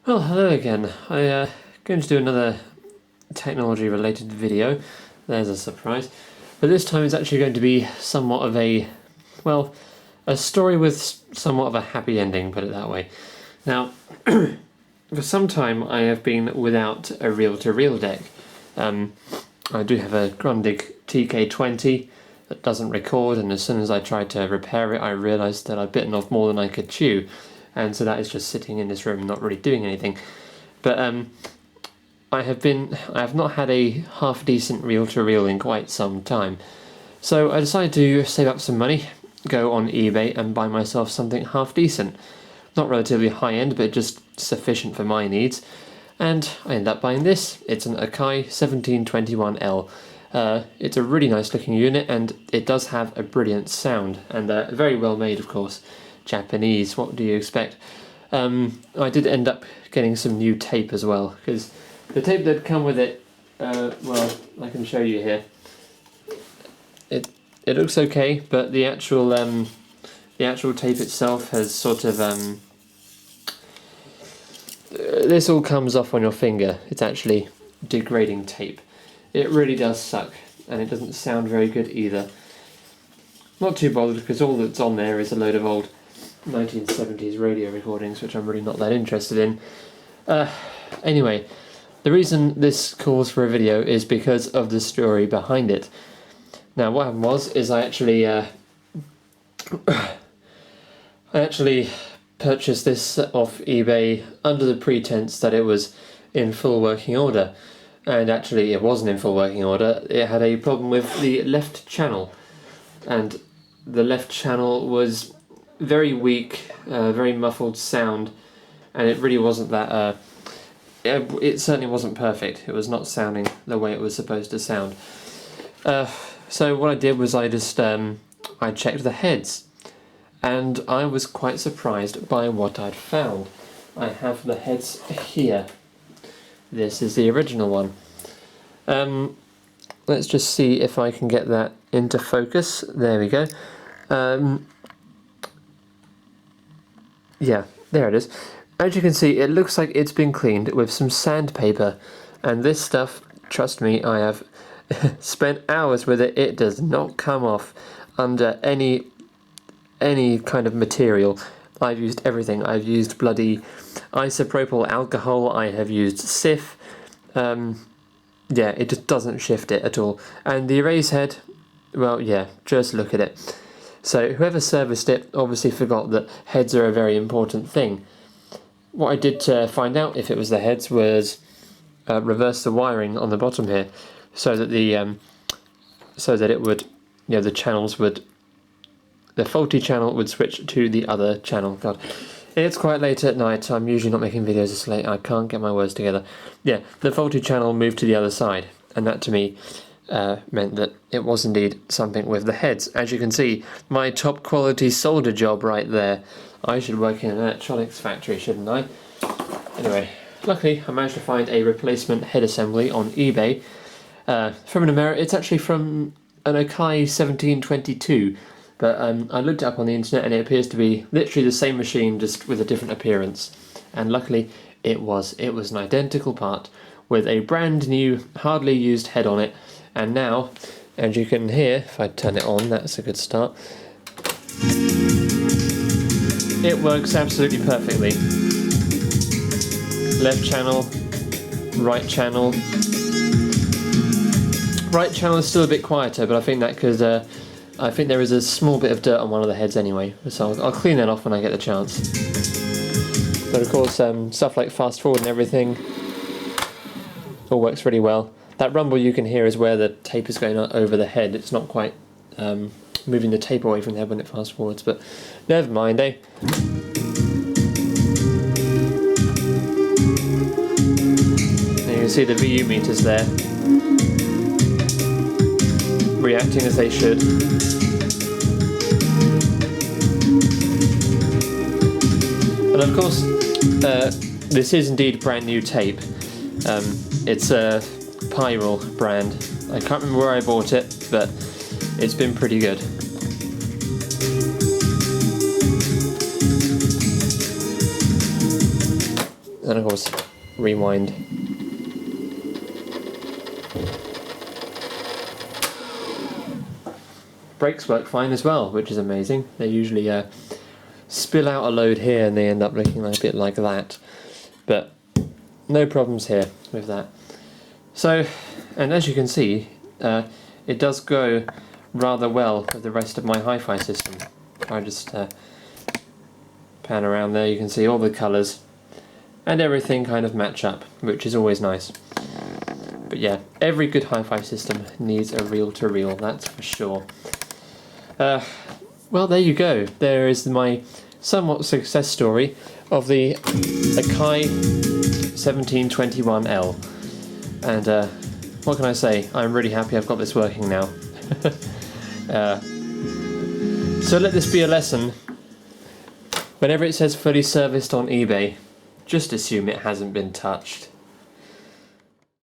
Well, hello again. I'm going to do another technology related video. There's a surprise. But this time it's actually going to be somewhat of well, a story with somewhat of a happy ending, put it that way. Now, for some time I have been without a reel-to-reel deck. I do have a Grundig TK20 that doesn't record, and as soon as I tried to repair it I realised that I'd bitten off more than I could chew. And so that is just sitting in this room not really doing anything. But I have not had a half decent reel-to-reel in quite some time. So I decided to save up some money, go on eBay and buy myself something half decent. Not relatively high end, but just sufficient for my needs. And I ended up buying this. It's an Akai 1721L. It's a really nice looking unit, and it does have a brilliant sound, and very well made, of course. Japanese, what do you expect? I did end up getting some new tape as well, because the tape that come with it, well, I can show you here. It looks okay, but the actual tape itself has sort of this all comes off on your finger. It's actually degrading tape. It really does suck, and it doesn't sound very good either. Not too bothered, because all that's on there is a load of old 1970s radio recordings, which I'm really not that interested in. Anyway, the reason this calls for a video is because of the story behind it. Now, what happened is I actually purchased this off eBay under the pretense that it was in full working order, and actually it wasn't in full working order. It had a problem with the left channel, and the left channel was very weak, very muffled sound, and it really wasn't that, it certainly wasn't perfect. It was not sounding the way it was supposed to sound. So what I did was I checked the heads, and I was quite surprised by what I'd found. I have the heads here. This is the original one. Let's just see if I can get that into focus. There we go. Yeah, there it is. As you can see, it looks like it's been cleaned with some sandpaper, and this stuff, trust me, I have spent hours with it. It does not come off under any kind of material. I've used everything. I've used bloody isopropyl alcohol. I have used Sif. Yeah, it just doesn't shift it at all. And the erase head, well, yeah, just look at it. So whoever serviced it obviously forgot that heads are a very important thing. What I did to find out if it was the heads was reverse the wiring on the bottom here, so that it would, the channels would, the faulty channel would switch to the other channel. God, it's quite late at night. I'm usually not making videos this late. I can't get my words together. Yeah, the faulty channel moved to the other side, and that to me meant that it was indeed something with the heads. As you can see, my top quality solder job right there. I should work in an electronics factory, shouldn't I? Anyway, luckily I managed to find a replacement head assembly on eBay from an American. It's actually from an Akai 1722, but I looked it up on the internet and it appears to be literally the same machine, just with a different appearance. And luckily it was an identical part with a brand new, hardly used head on it. And now, as you can hear, if I turn it on, that's a good start. It works absolutely perfectly. Left channel, right channel. Right channel is still a bit quieter, but I think that because I think there is a small bit of dirt on one of the heads anyway, so I'll clean that off when I get the chance. But of course, stuff like fast forward and everything all works really well. That rumble you can hear is where the tape is going over the head. It's not quite moving the tape away from the head when it fast forwards, but never mind, eh? And you can see the VU meters there, reacting as they should. And of course, this is indeed brand new tape. It's a Pyral brand. I can't remember where I bought it, but it's been pretty good. and of course rewind. Brakes work fine as well, which is amazing. They usually spill out a load here and they end up looking like a bit like that, but no problems here with that. So, and as you can see, it does go rather well with the rest of my hi-fi system. If I just pan around there, you can see all the colours and everything kind of match up, which is always nice. But yeah, every good hi-fi system needs a reel-to-reel, that's for sure. Well, there you go. There is my somewhat success story of the Akai 1721L. And what can I say? I'm really happy I've got this working now. So let this be a lesson. Whenever it says fully serviced on eBay, just assume it hasn't been touched.